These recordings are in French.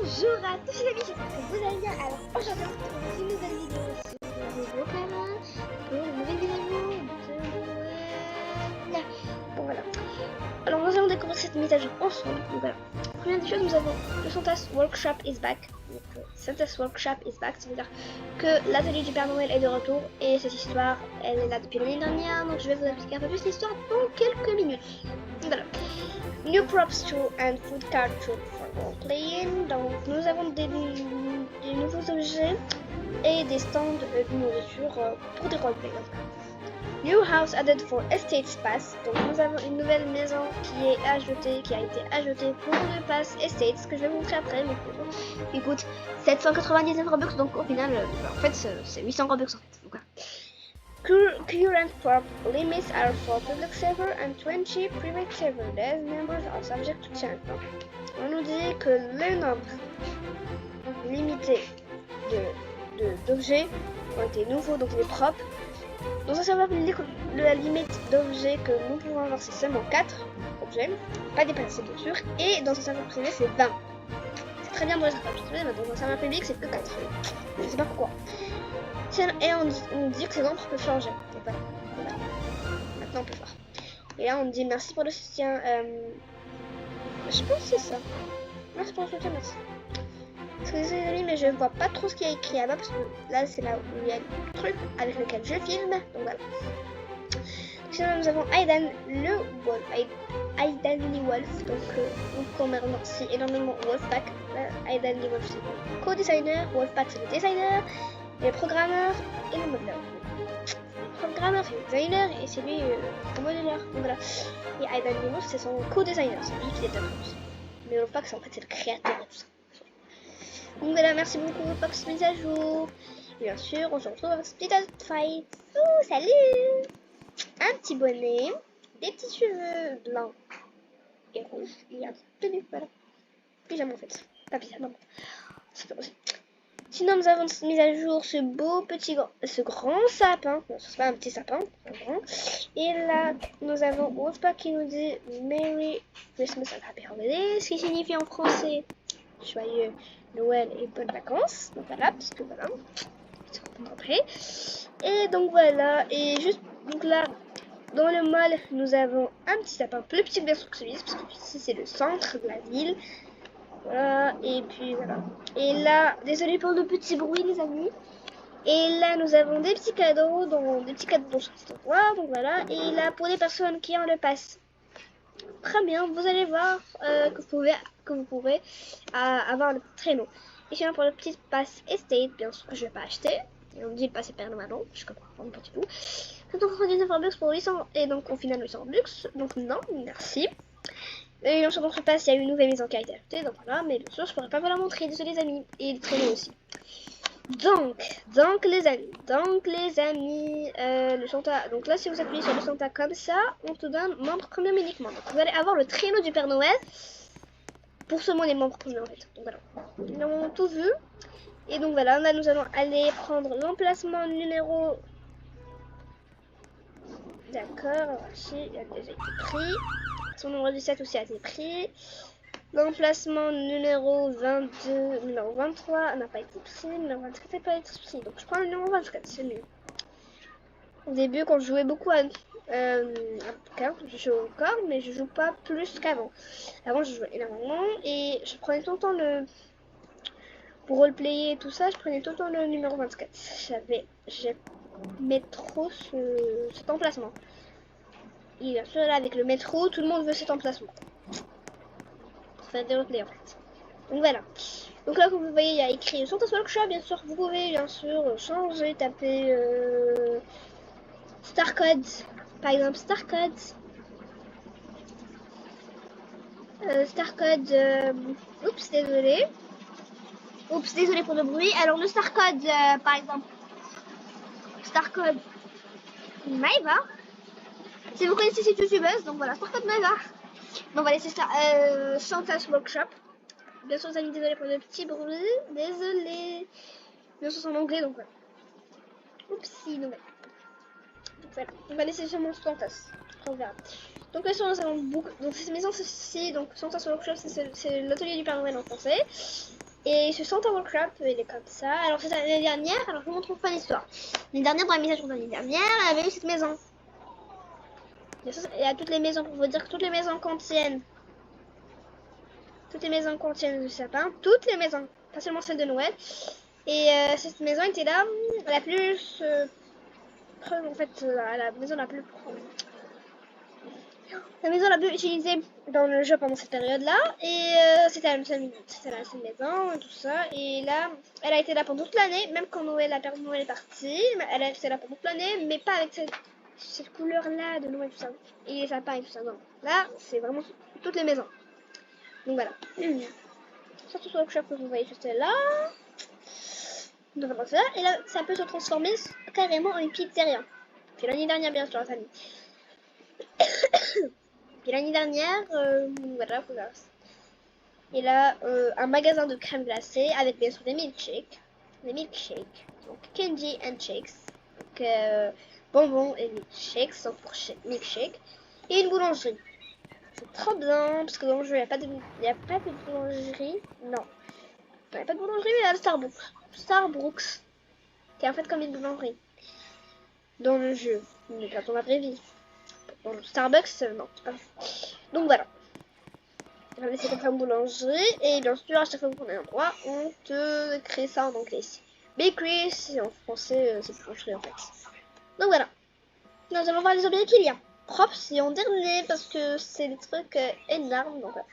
Bonjour à tous les amis, j'espère que vous allez bien. Alors aujourd'hui on se retrouve dans une nouvelle vidéo sur le nouveau canal pour une nouvelle vidéo de Noël. Bon voilà. Alors nous allons découvrir cette mise à jour ensemble. Donc voilà. Première des choses, nous avons le Santa's Workshop is back. Donc Santa's Workshop is back, ça veut dire que l'atelier du Père Noël est de retour et cette histoire elle est là depuis l'année dernière. Donc je vais vous expliquer un peu plus l'histoire dans quelques minutes. Donc voilà. New props tool and food card tool for role playing. Donc nous avons des nouveaux objets et des stands de nourriture pour des roleplays. New house added for estates pass. Donc nous avons une nouvelle maison qui a été ajoutée pour le pass estates que je vais vous montrer après. Mais il coûte 799 Robux, donc au final en fait c'est 800 Robux en fait. Donc, voilà. Current prop limits are for public server and 20 private server. These numbers are subject to change. On nous dit que le nombre limité d'objets ont été nouveaux, donc les props. Dans un serveur public, la limite d'objets que nous pouvons avoir c'est seulement 4 objets, pas dépasser bien sûr, et dans un serveur privé c'est 20. C'est très bien pour les serveurs privés, mais dans un serveur public c'est que 4. Je sais pas pourquoi. Et on dit que ces nombres peuvent changer. Et voilà. Maintenant on peut voir. Et là on dit merci pour le soutien. Je pense que c'est ça. Merci pour le soutien, merci. Parce que désolé, mais je vois pas trop ce qu'il y a écrit là-bas parce que là c'est là où il y a le truc avec lequel je filme. Donc voilà. Sinon nous avons Aidan Lee Wolf. Donc on remercie énormément Wolfpack. Aidan Lee Wolf c'est le co-designer, Wolfpack c'est le designer. Et le programmeur et le modeleur. Le programmeur c'est le designer et c'est lui le modeleur. Donc voilà. Et Aidan Lee Wolf c'est son co-designer, c'est lui qui les donne. Mais Wolfpack en fait c'est le créateur et tout ça. Donc voilà, merci beaucoup pour cette mise à jour. Et bien sûr, on se retrouve avec cette petite fight. Ouh, salut! Un petit bonnet, des petits cheveux blancs et rouges. Et un tenue, voilà. Pyjama en fait. Pas pyjama, c'est pas possible. Sinon, nous avons mis à jour ce beau petit, ce grand sapin. Non, c'est pas un petit sapin, c'est un grand. Et là, nous avons Wolfpack qui nous dit Merry Christmas and Happy Holidays, ce qui signifie en français joyeux Noël et bonnes vacances. Donc voilà, parce que voilà, c'est qu'on peut rentrer. Et donc voilà, et juste donc là, dans le mall, nous avons un petit sapin plus petit que bien sûr que celui-ci, parce que ici c'est le centre de la ville. Voilà, et puis voilà. Et là, désolé pour le petit bruit les amis. Et là nous avons des petits cadeaux dans cet endroit, donc voilà. Et là pour les personnes qui ont le pass très bien, vous allez voir que vous pourrez avoir le traîneau. Et sinon pour le petit pass estate, bien sûr que je vais pas acheter. Et on me dit le pass est permanent, je comprends pas du tout. 199 Robux pour 800 et donc au final 800 Robux, donc non, merci. Et bien sûr dans ce pass il y a une nouvelle maison qui a été ajoutée, donc voilà, mais bien sûr je pourrais pas vous la montrer, désolé les amis, et le traîneau aussi. Donc les amis, le Santa, donc là si vous appuyez sur le Santa comme ça, on te donne membre premium uniquement. Donc vous allez avoir le traîneau du Père Noël pour seulement les membres premium en fait. Donc voilà, nous avons tout vu. Et donc voilà, là nous allons aller prendre l'emplacement numéro... D'accord, ici il a déjà été pris. Son numéro 17 aussi a été pris. L'emplacement numéro 22, numéro 23 n'a pas été pris, numéro 24 n'a pas été pris. Donc je prends le numéro 24, c'est mieux. Au début, quand je jouais beaucoup à je joue encore, mais je joue pas plus qu'avant. Avant, je jouais énormément et je prenais tout le temps pour roleplayer et tout ça, je prenais tout le temps le numéro 24. J'aimais trop cet emplacement. Et bien sûr, là, avec le métro, tout le monde veut cet emplacement. Pour faire des roleplays en fait. Donc voilà. Donc là, comme vous voyez, il y a écrit Santa's Workshop. Bien sûr, vous pouvez bien sûr changer, taper Starcode. Par exemple, Starcode. Oups, désolé. Oups, désolé pour le bruit. Alors, le Starcode, par exemple, Starcode Maeva. Si vous connaissez cette youtubeuse, donc voilà, Starcode Maeva. Donc voilà, c'est ça. Santa's Workshop. Bien sûr, les amis, désolé pour le petit bruit. Désolé. Bien sûr, c'est en anglais, donc voilà. Oupsie, donc voilà. On va laisser seulement Santa's. On verra. Donc là, nous avons beaucoup. Donc cette maison, c'est donc Santa's Workshop, c'est l'atelier du Père Noël en français. Et ce Santa Workshop, il est comme ça. Alors c'est l'année dernière, alors je vous montre une fois l'histoire. L'année dernière, dans la mise à jour de l'année dernière, elle avait eu cette maison. Il y a toutes les maisons, pour vous dire que toutes les maisons contiennent le sapin, toutes les maisons, pas seulement celle de Noël. Et cette maison était là, la plus en fait, la maison la plus utilisée dans le jeu pendant cette période-là. Et c'était la seule maison et tout ça. Et là, elle a été là pendant toute l'année, même quand Noël est parti. Elle a été là pendant toute l'année, mais pas avec cette couleur-là de Noël, tout ça. Et les sapins et tout ça. Non. Là, c'est vraiment toutes les maisons. Donc voilà. Surtout sur le workshop que vous voyez juste là. Donc voilà ça. Et là, ça peut se transformer carrément en une pizzeria. Puis l'année dernière, bien sûr, la famille. Puis l'année dernière, voilà, voilà. Et là, un magasin de crème glacée avec bien sûr des milkshakes. Donc candy and shakes. Donc bonbons et milkshakes, sauf pour milkshake. Et une boulangerie. C'est trop bien, parce que dans le jeu, il n'y a pas de boulangerie. Non. Il n'y a pas de boulangerie, mais il y a le Starbucks. Qui est en fait comme une boulangerie. Dans le jeu. Mais pas dans la vraie vie. Dans le Starbucks, non, c'est pas vrai. Donc voilà. C'est comme ça une boulangerie. Et bien sûr, à chaque fois qu'on a un endroit, on te crée ça en anglais ici. Bakery, c'est en français, c'est boulangerie en fait. Donc voilà. Nous allons voir les objets qu'il y a. Props et en dernier, parce que c'est des trucs énormes. Donc voilà.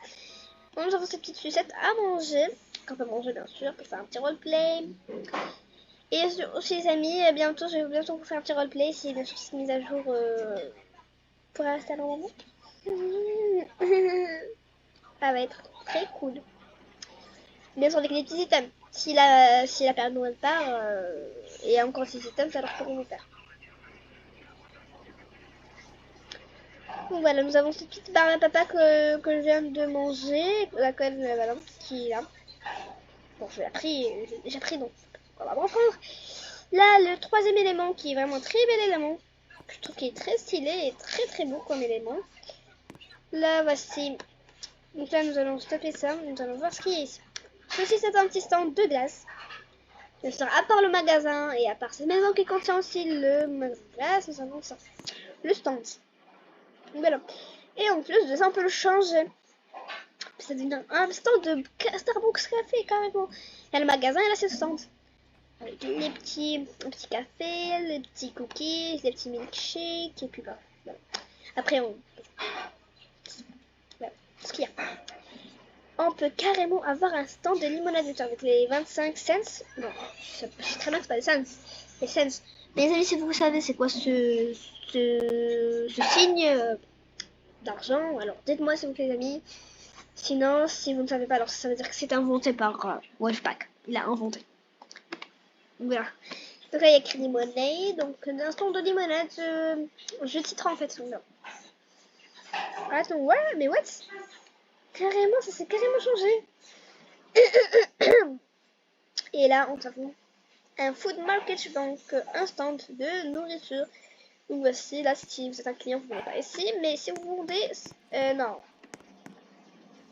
Donc, nous avons ces petites sucettes à manger. Qu'on peut manger bien sûr, pour faire un petit roleplay. Et aussi les amis, bientôt je vais bientôt vous faire un petit roleplay si bien sûr c'est mise à jour pour rester à moment. Ça va être très cool. Bien sûr avec des petits items. Si la période Noël part et encore ces items, ça leur pourront vous faire. Donc voilà, nous avons cette petite barbe à papa que je viens de manger, laquelle voilà, qui est là. Bon, je l'ai pris, j'ai déjà pris donc on va reprendre. Là, le troisième élément qui est vraiment très bel élément. Je trouve qu'il est très stylé et très très beau comme élément. Là, voici. Donc là, nous allons stopper ça. Nous allons voir ce qui est ici. Ceci, c'est un petit stand de glace. Bien sûr, à part le magasin et à part cette maison qui contient aussi le magasin de glace, nous avons ça. Le stand. Voilà. Et en plus de ça, on peut le changer. Ça devient un stand de Starbucks Café carrément. Il y a le magasin et là, c'est le stand. Avec les petits cafés, les petits cookies, les petits milkshakes, et puis bah, voilà. Après voilà, ce qu'il y a. On peut carrément avoir un stand de limonade avec les 25 cents. Non, je sais très bien que c'est pas des cents. Les cents. Mais les amis, si vous savez c'est quoi ce signe d'argent, alors dites-moi s'il vous plaît les amis. Sinon, si vous ne savez pas, alors ça veut dire que c'est inventé par Wolfpack. Il a inventé. Voilà. Donc là, il y a écrit limonade. Donc, un stand de limonade, je titre en fait. Non. Attends, ouais, mais what? Carrément, ça s'est carrément changé. Et là, on trouve un food market, donc un stand de nourriture. Donc voici, là, si vous êtes un client, vous ne venez pas ici. Mais si vous vendez, non.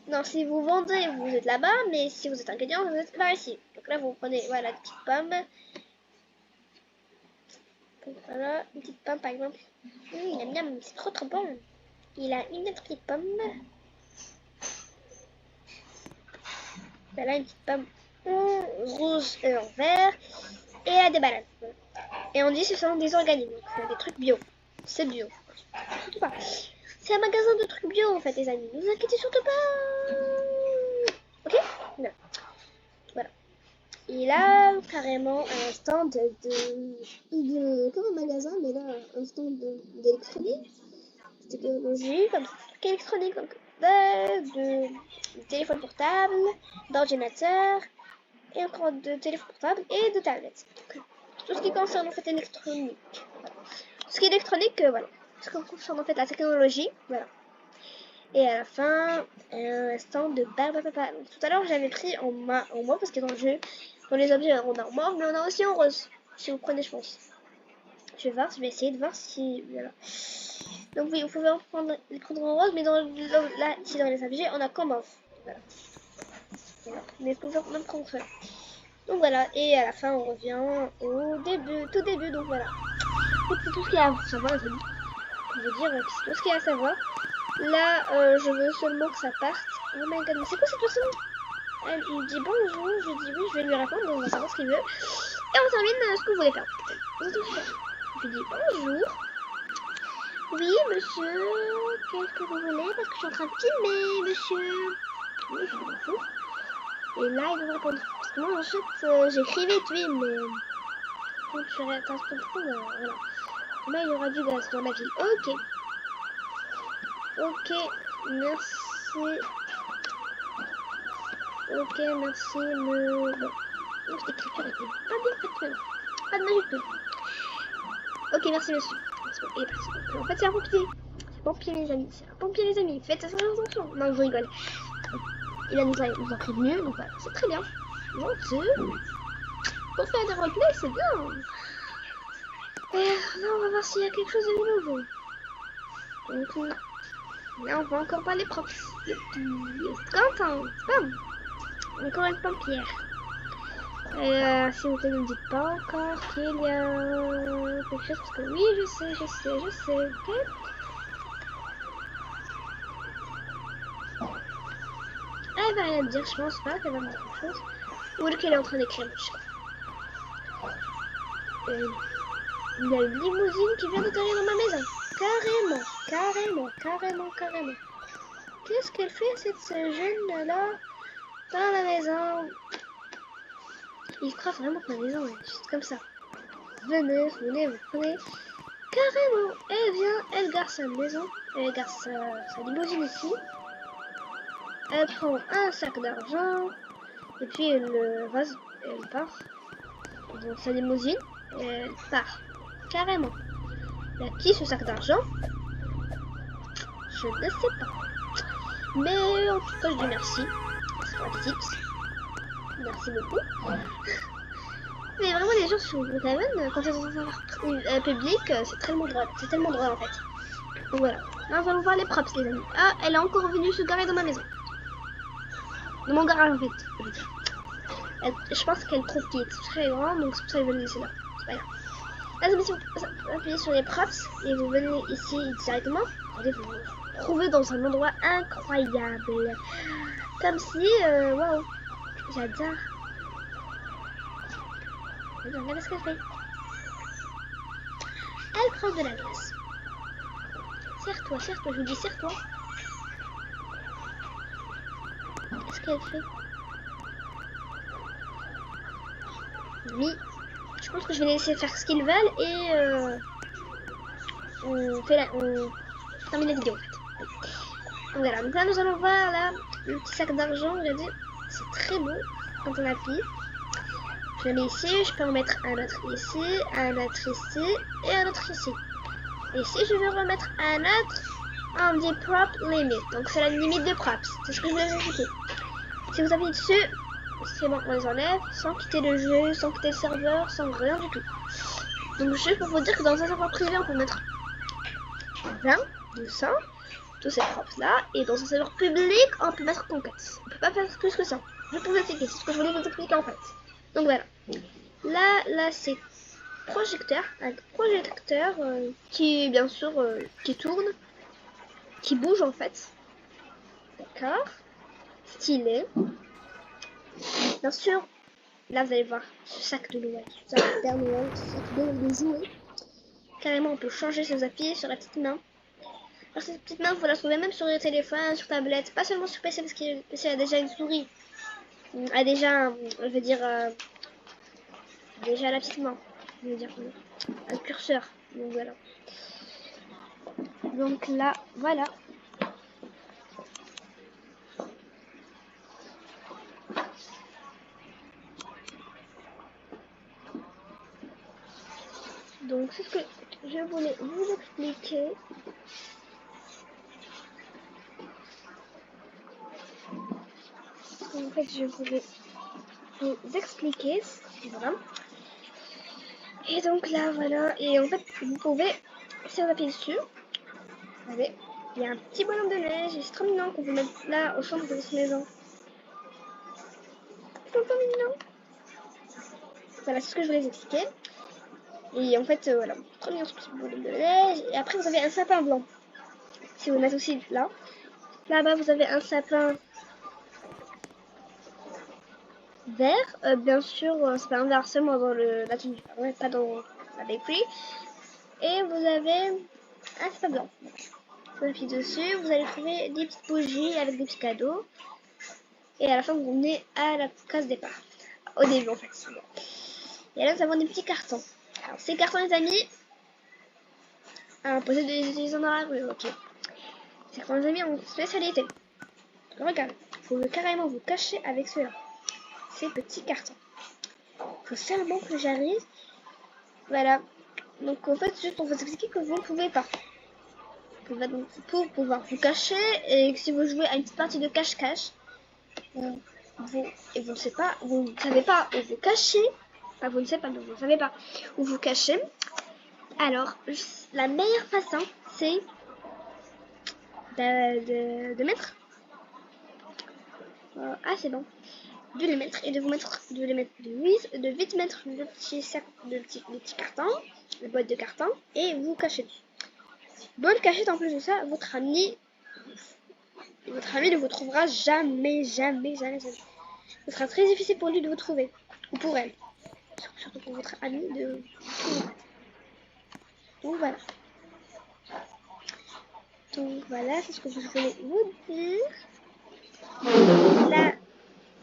Non, si vous vendez, vous êtes là-bas. Mais si vous êtes un client, vous êtes par ici. Donc là, vous prenez, voilà, la petite pomme. Voilà, une petite pomme par exemple. Miam miam, c'est trop trop bon. Il a une petite pomme. Voilà, une petite pomme rouge et en vert. Et il a des bananes. Et on dit que ce sont des organiques, donc c'est des trucs bio. C'est bio. Surtout pas. C'est un magasin de trucs bio en fait, les amis. Ne vous inquiétez surtout pas. Ok? Non. Voilà. Et là, carrément, un stand comme un magasin, mais là, un stand d'électronique, de technologie, comme électronique, donc de téléphone portable, d'ordinateur, et encore de téléphone portable et de tablette. Tout ce qui concerne en fait l'électronique. Tout ce qui est électronique, voilà. Tout ce qui concerne en fait la technologie, voilà. Et à la fin, un stand de barbe à papa. Donc, tout à l'heure, j'avais pris en moi parce que dans le jeu, dans les objets, on a en mauve, mais on a aussi en rose. Si vous prenez, je pense. Je vais essayer de voir si. Voilà. Donc, oui, vous pouvez les prendre en rose, mais ici dans les objets, on a qu'en mauve. Voilà. Voilà. Mais faut faire même prendre cela. Donc voilà, et à la fin on revient au début, tout début, donc voilà. Donc c'est tout ce qu'il y a à savoir, les amis. Je veux dire, c'est tout ce qu'il y a à savoir. Là, je veux seulement que ça parte. Oh my god, mais c'est quoi cette personne? Elle me dit bonjour, je dis oui, je vais lui répondre, on va savoir ce qu'il veut. Et on termine ce que vous voulez faire. Je lui dis bonjour. Oui, monsieur, qu'est-ce que vous voulez? Parce que je suis en train de filmer, monsieur. Oui, je m'en fous. Et là, il doit me répondre. Parce que moi, en fait, j'écrivais tweet, mais quand tu restes un peu trop, voilà. Là, il y aura du gaz dans la ville. Ok. Ok, merci. Ok, merci. Bon. Donc, cette écriture était pas bien faite, mais bon. Pas de magie. Ok, merci, monsieur. Il est parti. Donc, en fait, c'est un pompier. C'est un pompier, les amis. C'est un pompier, les amis. Faites attention. Non, je rigole. Il a nous a prévenu, donc voilà, c'est très bien. Gentil. Pour faire des roleplays, c'est bien. Et là, on va voir s'il y a quelque chose de nouveau. Donc, là, on va encore parler propres. Quentin, spam. Encore un pompier. S'il vous plaît, ne me dites pas encore qu'il y a quelque chose, parce que oui, je sais, ok. Elle va rien me dire, je pense pas qu'elle va me dire quelque chose. Ou qu'elle est en train d'écrire, je sais pas. Il y a une limousine qui vient d'atterrir dans ma maison. Carrément. Qu'est-ce qu'elle fait, cette jeune-là, dans la maison? Il croit vraiment que ma maison est juste comme ça. Venez, vous prenez. Carrément, elle vient, elle garde sa maison, elle garde sa limousine ici. Elle prend un sac d'argent, et puis elle part dans sa limousine, et elle part. Carrément. Et à qui ce sac d'argent? Je ne sais pas. Mais en tout cas, je dis merci. C'est la petite. Merci beaucoup. Mais vraiment, les gens sur Brookhaven, quand ils sont dans un public, c'est tellement drôle. C'est tellement drôle en fait. Donc voilà. Là, nous allons voir les props, les amis. Ah, elle est encore venue se garer dans ma maison. Dans mon garage en fait. Je veux dire. Je pense qu'elle trouve qu'il est très grand, donc c'est pour ça qu'elle veut le laisser là. C'est pas grave. Là, vous appuyez sur les props et vous venez ici directement. Allez, vous vous trouvez dans un endroit incroyable. Comme si, waouh, j'adore. Regardez ce qu'elle fait. Elle prend de la glace. Serre-toi, je vous dis serre-toi. Qu'est-ce qu'elle fait? Oui, je pense que je vais laisser faire ce qu'ils veulent et on termine la vidéo en fait. Donc voilà, donc là nous allons voir là le petit sac d'argent, regardez, c'est très beau quand on appuie. Je le mets ici, je peux en mettre un autre ici, un autre ici et un autre ici. Et ici je vais remettre un autre, on dit prop limit, donc c'est la limite de props, c'est ce que je voulais vous expliquer. Si vous appuyez dessus, c'est bon, on les enlève sans quitter le jeu, sans quitter le serveur, sans rien du tout. Donc juste pour vous dire que dans un serveur privé on peut mettre 20, 200, tous ces props là, et dans un serveur public on peut mettre conquête. On peut pas faire plus que ça. Je peux vous expliquer, c'est ce que je voulais vous expliquer en fait. Donc voilà. Là c'est projecteur, un projecteur qui bien sûr qui tourne, qui bouge en fait. D'accord. Stylé. Bien sûr, là vous allez voir ce sac de Noël, ce sac de Noël, ce sac de jouets. Carrément on peut changer ses appuis sur la petite main. Alors cette petite main vous la trouvez même sur le téléphone, sur tablette, pas seulement sur PC parce que le PC a déjà une souris. A déjà, je veux dire, déjà la petite main, je veux dire, un curseur. Donc voilà. Donc là, voilà. Donc c'est ce que je voulais vous expliquer. En fait, je voulais vous expliquer. Voilà. Et donc là, voilà. Et en fait, vous pouvez, si vous appuyez dessus, vous voyez, il y a un petit bonhomme de neige. C'est trop mignon qu'on peut mettre là au centre de votre maison. trop mignon. Voilà, c'est ce que je voulais vous expliquer. Et en fait, voilà, trop mignon ce petit bonhomme de neige. Et après, vous avez un sapin blanc. Si vous le mettez aussi là. Là-bas, vous avez un sapin vert. Bien sûr, c'est pas un vert seulement dans la tenue, pas dans la bakery. Et vous avez un sapin blanc. Vous appuyez dessus, vous allez trouver des petites bougies avec des petits cadeaux. Et à la fin, vous venez à la case départ. Au début, en fait. Et là, nous avons des petits cartons. Alors, ces cartons, les amis, impossible de les utiliser dans la rue, ok. Ces cartons, les amis, ont une spécialité. Regardez, il faut carrément vous cacher avec ceux-là. Ces petits cartons. Il faut seulement que j'arrive. Voilà. Donc, en fait, juste pour vous expliquer que vous ne pouvez pas. Donc, pour pouvoir vous cacher, et si vous jouez à une petite partie de cache-cache, vous ne savez pas où vous cachez. Enfin, vous ne savez pas, donc vous ne savez pas où vous cachez. Alors, la meilleure façon, c'est de mettre. Ah, c'est bon. De les mettre et de vite mettre le petit sac de petits cartons, la boîte de carton, et vous cachez. Bonne cachette en plus de ça, votre ami ne vous trouvera jamais. Ce sera très difficile pour lui de vous trouver, ou pour elle. Surtout pour votre ami de vous trouver. Donc voilà, c'est ce que je voulais vous dire. Là,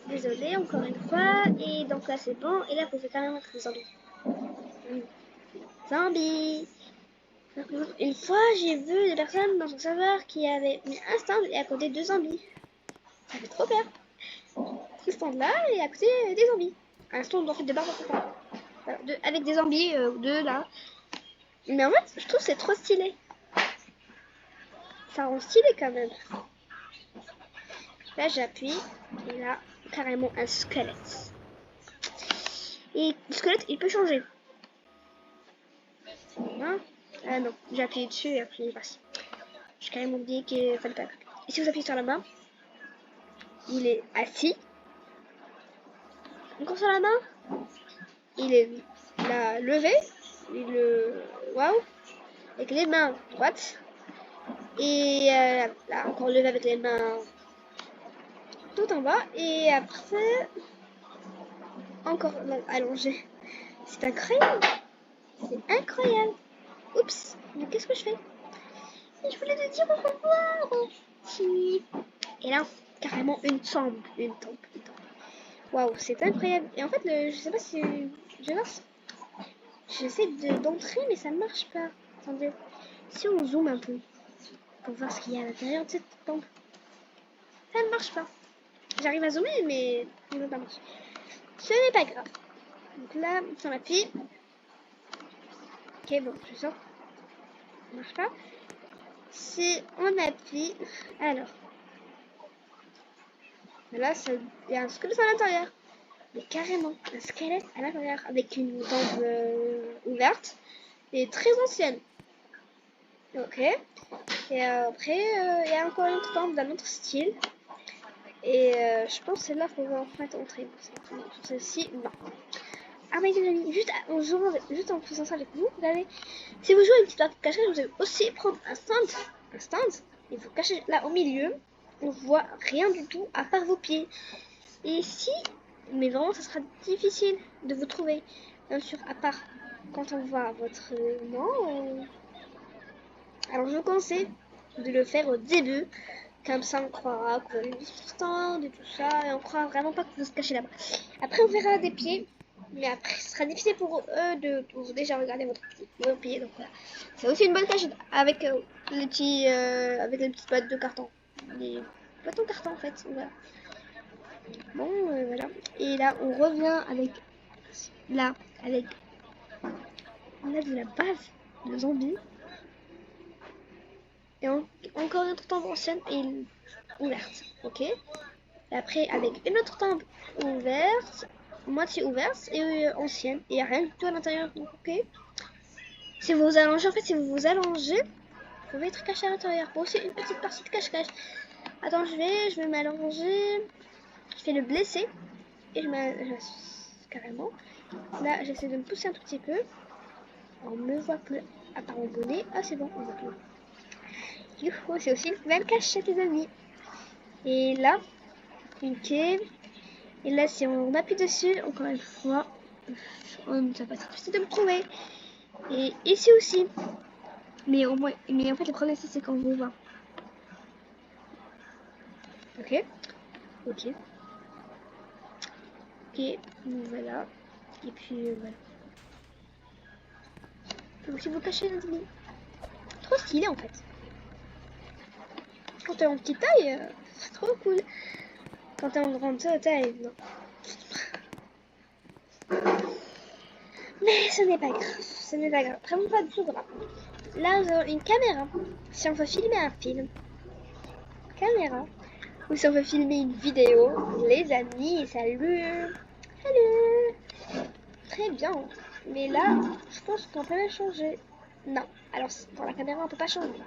désolé encore une fois, et donc là c'est bon, et là vous pouvez quand même mettre des zombies. Zombies. Une fois, j'ai vu des personnes dans un serveur qui avaient mis un stand et à côté 2 zombies. Ça fait trop peur. Ce stand là et à côté des zombies. Un stand en fait de barre voilà, avec des zombies, 2 là. Mais en fait, je trouve que c'est trop stylé. Ça rend stylé quand même. Là, j'appuie et là, carrément un squelette. Et le squelette, il peut changer. Hein? Ah non, j'ai appuyé dessus et après il passe. J'ai carrément oublié qu'il fallait pas. Et si vous appuyez sur la main, il est assis. Encore sur la main, il est là levé. Waouh, avec les mains droites. Et là, encore levé avec les mains tout en bas. Et après, encore allongé. C'est incroyable. C'est incroyable. Oups, mais qu'est-ce que je fais? Je voulais te dire au revoir. Si. Et là, carrément une tombe. Waouh, c'est incroyable. Et en fait, je sais pas si... Je vais voir si... J'essaie d'entrer, mais ça ne marche pas. Attendez. Si on zoome un peu, pour voir ce qu'il y a à l'intérieur de cette tombe. Ça ne marche pas. J'arrive à zoomer, mais il ne veut pas marcher. Ce n'est pas grave. Donc là, sur la fille. Ok, bon, je sors. Ça ne marche pas. Si on appuie... Alors. Là, il y a un squelette à l'intérieur. Mais carrément, un squelette à l'intérieur avec une tombe ouverte et très ancienne. Ok. Et après, il y a encore une autre tombe d'un autre style. Et je pense que celle-là, il faut en fait entrer. Celle-ci, non. Ah, mais les amis, juste en faisant ça avec vous, vous avez. Si vous jouez à une petite partie de cache-cache, vous allez aussi prendre un stand, et vous cachez là au milieu. On voit rien du tout à part vos pieds. Et si, mais vraiment, ça sera difficile de vous trouver. Bien sûr, à part quand on voit votre nom. Alors, je vous conseille de le faire au début. Comme ça, on croira que vous avez une stand et tout ça. Et on croira vraiment pas que vous se cachez là-bas. Après, on verra des pieds. Mais après, ce sera difficile pour eux de déjà regarder vos pieds. Donc voilà. C'est aussi une bonne cachette avec les petites boîtes de carton. Les boîtes en carton en fait. Voilà. Bon, voilà. Et là, on revient avec... Là, avec... On a de la base de zombies. Et encore une autre tombe ancienne et ouverte. Ok. Et après, avec une autre tombe ouverte, moitié ouverte et ancienne. Et il n'y a rien du tout à l'intérieur. Ok. Si vous vous allongez, vous pouvez être caché à l'intérieur. Pour aussi une petite partie de cache-cache. Attends, je vais m'allonger. Je vais le blesser. et carrément. Là, j'essaie de me pousser un tout petit peu. On me voit plus, à part mon bonnet. Ah, c'est bon, on voit plus. Youhou, c'est aussi une nouvelle cachette, les amis. Et là, une cave. Et là, si on appuie dessus, encore une fois, on ça va être difficile de me trouver. Et ici aussi. Mais en fait, le problème ici, c'est qu'on vous voit. Ok. Ok. Ok, donc voilà. Et puis voilà. Faut aussi vous cacher les amis. Trop stylé en fait. Quand t'es en petite taille, c'est trop cool. Quand t'es en grande taille, non. Mais ce n'est pas grave. Ce n'est pas grave. Vraiment pas du tout grave. Là, nous avons une caméra. Si on veut filmer un film, caméra. Ou si on veut filmer une vidéo, les amis, salut. Salut. Très bien. Mais là, je pense qu'on peut la changer. Non. Alors, dans la caméra, on peut pas changer.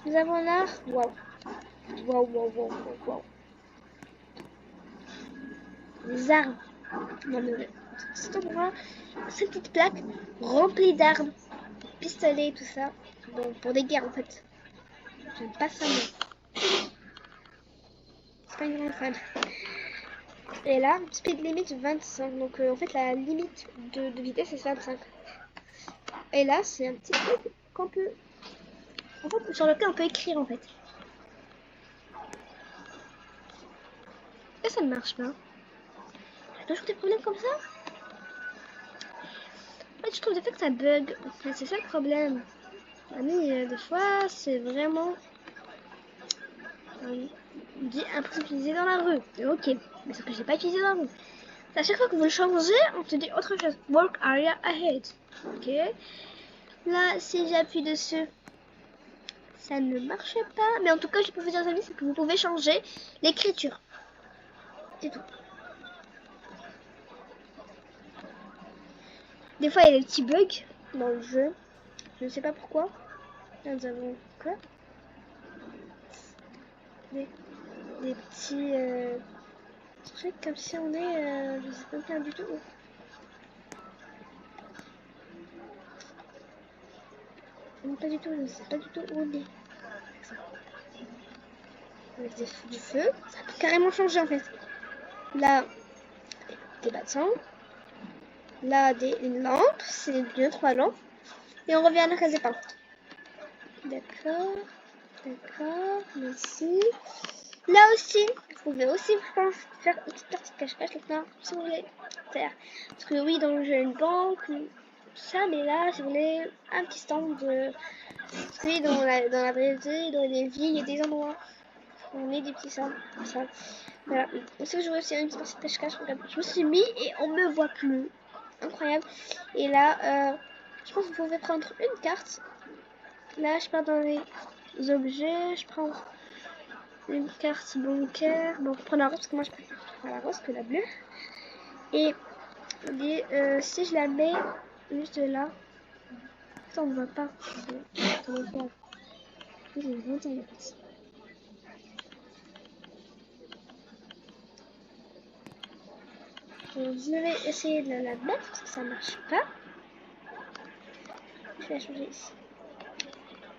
Nous avons là. Waouh. Waouh, waouh, waouh, waouh. Les armes. Non, mais cet endroit, cette petite plaque remplie d'armes, pistolets, tout ça. Bon, pour des guerres en fait. J'aime pas ça, moi. C'est pas une grande fan. Et là, speed limit 25. Donc en fait, la limite de vitesse c'est 25. Et là, c'est un petit truc qu'on peut. En fait, sur lequel on peut écrire en fait. Et ça ne marche pas. J'ai toujours des problèmes comme ça. En fait, je trouve des fois que ça bug. C'est ça le problème. Mais des fois, c'est vraiment dit impossible d'utiliser dans la rue. Ok, mais c'est que je l'ai pas utilisé dans la rue. À chaque fois que vous le changez, on te dit autre chose. Work area ahead. Ok. Là, si j'appuie dessus, ça ne marche pas. Mais en tout cas, je peux vous dire, amis, c'est que vous pouvez changer l'écriture. C'est tout. Des fois, il y a des petits bugs dans le jeu. Je ne sais pas pourquoi. Là, nous avons quoi? Des petits trucs comme si on est... je sais pas bien du tout où. Non, pas du tout, je ne sais pas du tout où on est. Avec du feu, ça peut carrément changer en fait. Là, des bâtons. Là, une lampe, c'est bien 3 lampes. Et on revient à la case des peintres. D'accord, d'accord, merci. Là aussi, vous pouvez aussi, je pense, faire une petite partie de cache-cache maintenant, si vous voulez faire. Parce que oui, dans le jeu, une banque, tout ça, mais là, si vous voulez, un petit stand de... Parce que oui, dans la vraie vie, dans les villes, il y a des endroits où on met des petits stands, ça. Voilà. Si je veux aussi une petite partie de cache-cache, je me suis mis et on me voit plus. Incroyable. Et là, je pense que vous pouvez prendre une carte. Là, je pars dans les objets, je prends une carte bancaire. Bon, je prends la rose parce que moi je préfère la rose que la bleue. Et si je la mets juste là, ça on ne voit pas. Je vais essayer de la mettre parce que ça marche pas. Je vais la changer ici.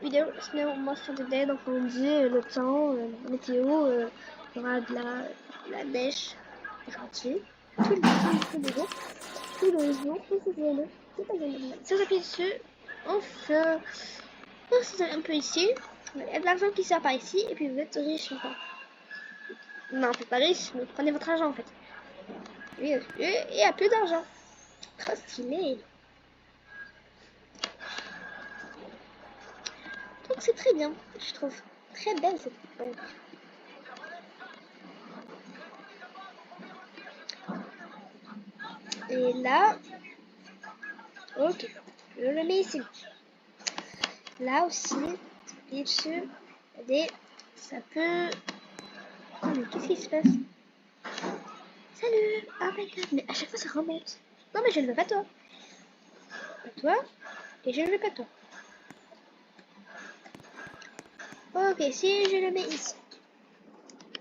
Vidéo, sinon moi sur des days, donc on dit le temps, la météo, il y aura de la neige aujourd'hui, tous les jours, tous les jours, si on appuie dessus, on se un peu ici, il y a de l'argent qui sort par ici, et puis vous êtes riche encore. Non, vous n'êtes pas riche, mais prenez votre argent en fait. Et il n'y a plus d'argent. Trop stylé. Donc c'est très bien, je trouve. Très belle cette banque. Et là, ok, je le mets ici. Là aussi, et dessus, ça peut... Oh, mais qu'est-ce qui se passe? Salut! Oh my god, mais à chaque fois ça remonte. Non mais je ne veux pas toi. Pas toi. Et je ne veux pas toi. Ok, si je le mets ici.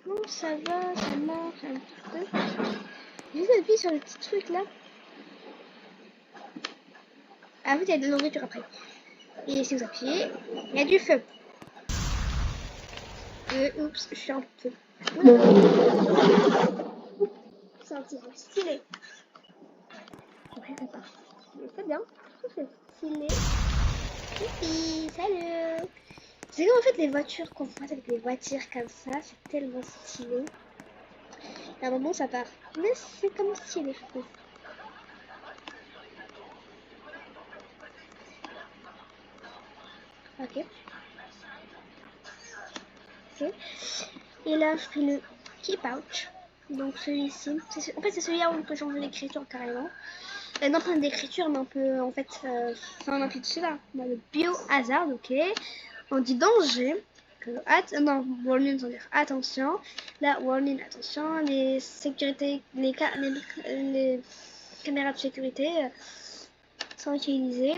Non, ça va, ça marche un petit peu. Juste appuyer sur le petit truc là. Ah oui, il y a de la nourriture après. Et si vous appuyez, il y a du feu. Oups, je suis un peu. C'est un petit peu stylé. Ouais, ça passe. C'est bien. C'est stylé. Youpi, salut. C'est comme en fait les voitures qu'on voit avec des voitures comme ça, c'est tellement stylé. Et à un moment ça part. Mais c'est comme stylé, je trouve. Ok. Ok. Et là je fais le keep out. Donc celui-ci. En fait c'est celui-là où on peut changer l'écriture carrément. Non pas d'écriture mais on peut en fait on appuie dessus là. On a le biohazard, ok. On dit danger. Non, warning, on va dire attention. Là, warning, attention. Les sécurités, les caméras de sécurité sont utilisées.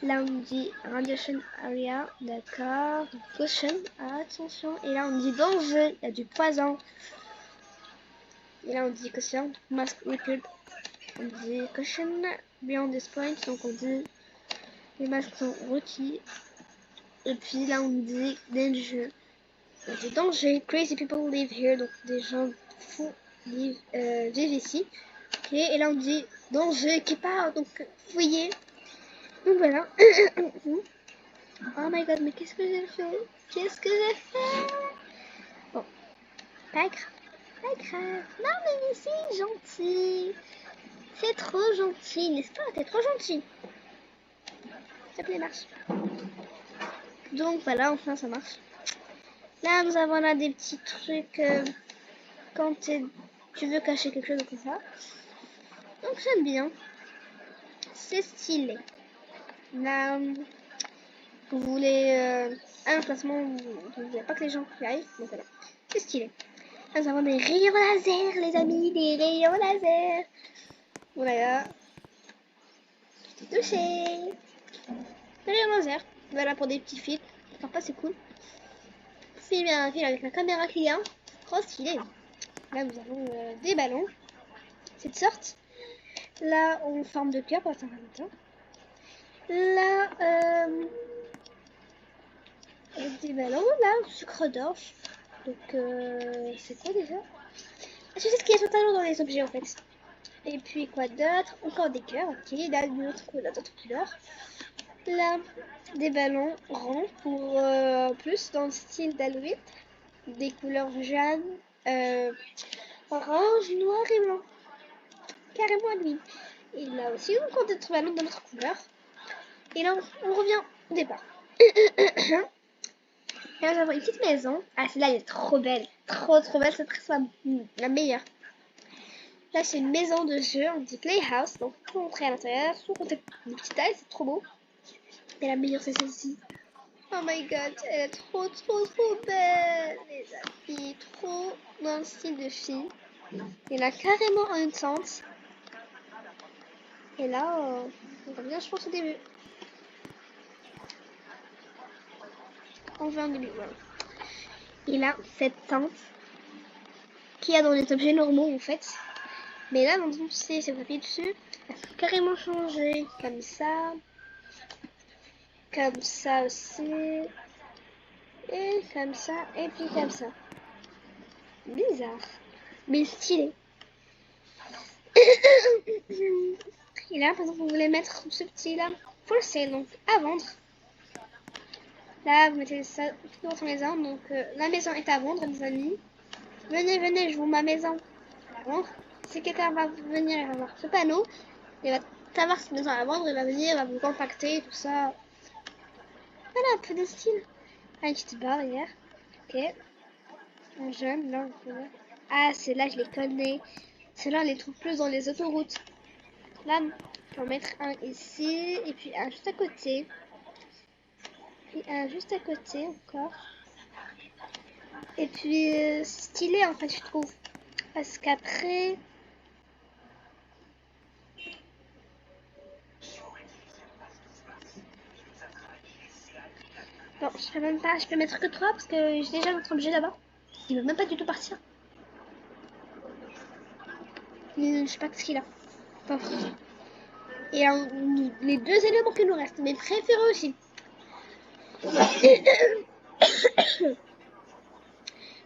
Là, on dit radiation area, d'accord. Caution, attention. Et là, on dit danger, il y a du poison. Et là, on dit caution, mask repaired. On dit caution, beyond this point. Donc, on dit les masques sont requis. Et puis là, on dit danger. On dit danger, crazy people live here. Donc, des gens fous vivent ici. Ok, et là, on dit danger, keep out. Donc, fouillez. Donc, voilà. Oh my god, mais qu'est-ce que j'ai fait? Qu'est-ce que j'ai fait? Bon, pas grave. Pas grave. Non, mais c'est gentil. C'est trop gentil, n'est-ce pas? T'es trop gentil. S'il te plaît, marche. Donc, voilà, enfin, ça marche. Là, nous avons là des petits trucs quand tu veux cacher quelque chose comme ça. Donc, j'aime bien. C'est stylé. Là, vous voulez un emplacement où vous ne voulez pas que les gens y aillent. Donc, voilà. C'est stylé. Là, nous avons des rayons laser, les amis. Des rayons laser. Voilà. Je t'ai touché. Des rayons laser. Voilà pour des petits fils. Sympa, c'est cool. Film avec la caméra client. Trop stylé. Là, nous avons des ballons. Cette sorte. Là, en forme de cœur pour Saint-Valentin. Là, des ballons. Là, sucre d'orge. Donc, c'est quoi déjà? Je sais ce qu'il y a totalement dans les objets en fait. Et puis, quoi d'autre? Encore des cœurs. Ok, là, d'autres couleurs. Là, des ballons ronds pour plus dans le style d'Halloween. Des couleurs jaunes, orange, noir et blanc. Carrément Halloween. Et là aussi, encore d'autres ballons dans notre couleur. Et là, on revient au départ. Et là, nous avons une petite maison. Ah, celle-là, elle est trop belle. Trop belle. C'est presque la meilleure. Là, c'est une maison de jeu. On dit Playhouse. Donc, pour entrer à l'intérieur, pour compter une petite taille, c'est trop beau. Et la meilleure, c'est celle-ci. Oh my god, elle est trop belle. Les amis, trop dans le style de fille. Et là, carrément une tente. Et là, on revient, je pense, au début. On va au début, voilà. Et là, cette tente qu'il y a dans les objets normaux, en fait. Mais là, maintenant, tu sais, si vous appuyez dessus, elle peut carrément changer. Comme ça. Comme ça aussi. Et comme ça. Et puis comme ça. Bizarre. Mais stylé. Et là, par exemple, vous voulez mettre ce petit là for sale, donc à vendre. Là, vous mettez ça dans votre maison. Donc, la maison est à vendre, les amis. Venez, je vous ma maison à vendre. Si quelqu'un va venir, il va voir ce panneau. Il va savoir cette maison à vendre. Il va venir, il va vous contacter, tout ça. Voilà, un peu de style. Ah, une petite barrière. Ok. Un jeune, là, on peut... Ah, ceux-là, je les connais. Ceux-là, on les trouve plus dans les autoroutes. Là, on peut en mettre un ici. Et puis un juste à côté. Puis un juste à côté encore. Et puis stylé en fait je trouve. Parce qu'après... Bon, je peux même pas, je peux mettre que 3 parce que j'ai déjà notre objet là-bas. Il veut même pas du tout partir. Je sais pas ce qu'il a. Enfin, et les deux éléments qui nous restent, mes préférés aussi.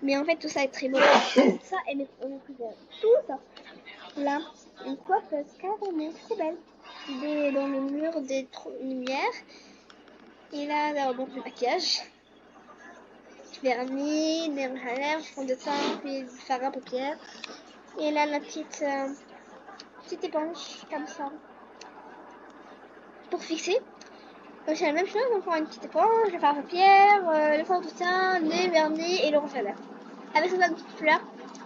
Mais en fait, tout ça est très beau. Ça, et mes préférés. Tout ça. Là, une coiffeuse carrément trop belle. Dans le mur des lumières. Et là, donc le maquillage. Vernis, rouge à lèvres, fond de teint, puis du fard à paupières. Et là, la petite éponge, comme ça. Pour fixer. Donc, c'est la même chose, on prend une petite éponge, le fard à paupières, le fond de teint, les vernis et le rouge à lèvres. Avec cette petite fleur.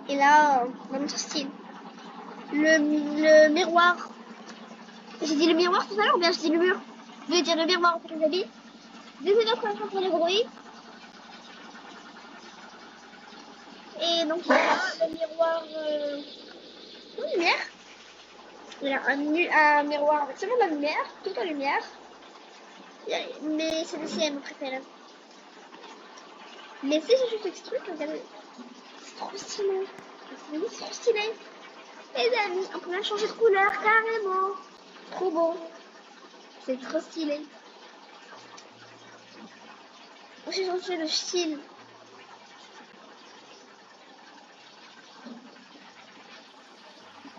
Et là, dans notre style. Le miroir. J'ai dit le miroir tout à l'heure ou bien je dis le mur? Je veux dire le miroir pour les habits. Désolé pour les bruits. Et donc voilà, le miroir en lumière. Il y a un miroir avec seulement la lumière, tout en lumière. Mais celui-ci est mon préféré. Mais si je fais ce truc, regardez, c'est trop stylé. C'est trop stylé. Les amis, on peut même changer de couleur carrément. Trop beau. C'est trop stylé. J'ai changé de style.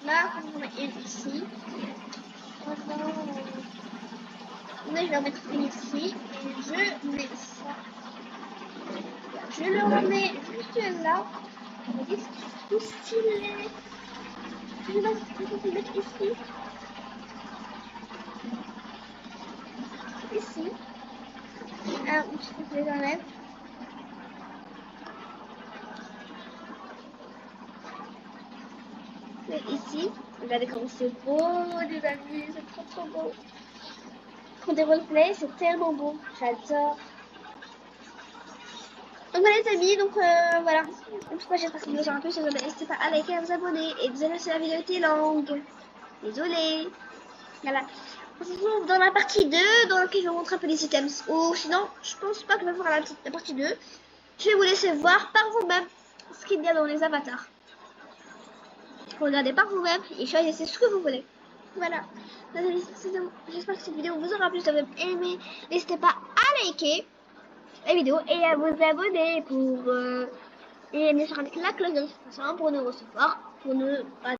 Là, on en a une ici. Maintenant, je vais en mettre une ici. Et je mets ça. Je le remets juste là. Regardez, c'est trop stylé. Je vais le mettre ici. Ici. Ah, je les enlève. Et ici. Regardez comme c'est beau, les amis. C'est trop trop beau. Pour des roleplays, c'est tellement beau. J'adore. Donc voilà les amis, donc voilà. En tout cas j'espère que cette vidéo vous aura plu. Si vous avez n'hésitez pas à liker et à vous abonner. Et désolé si la vidéo était longue. Désolée. Voilà. On se retrouve dans la partie 2 dans laquelle je vais vous montrer un peu les items. Ou sinon, je pense pas que je vais faire la partie 2. Je vais vous laisser voir par vous-même ce qu'il y a dans les avatars. Regardez par vous-même et choisissez ce que vous voulez. Voilà. J'espère que cette vidéo vous aura plu. Si vous avez aimé, n'hésitez pas à liker la vidéo et à vous abonner pour et bien sûr avec la cloche de notification pour nous recevoir, pour ne pas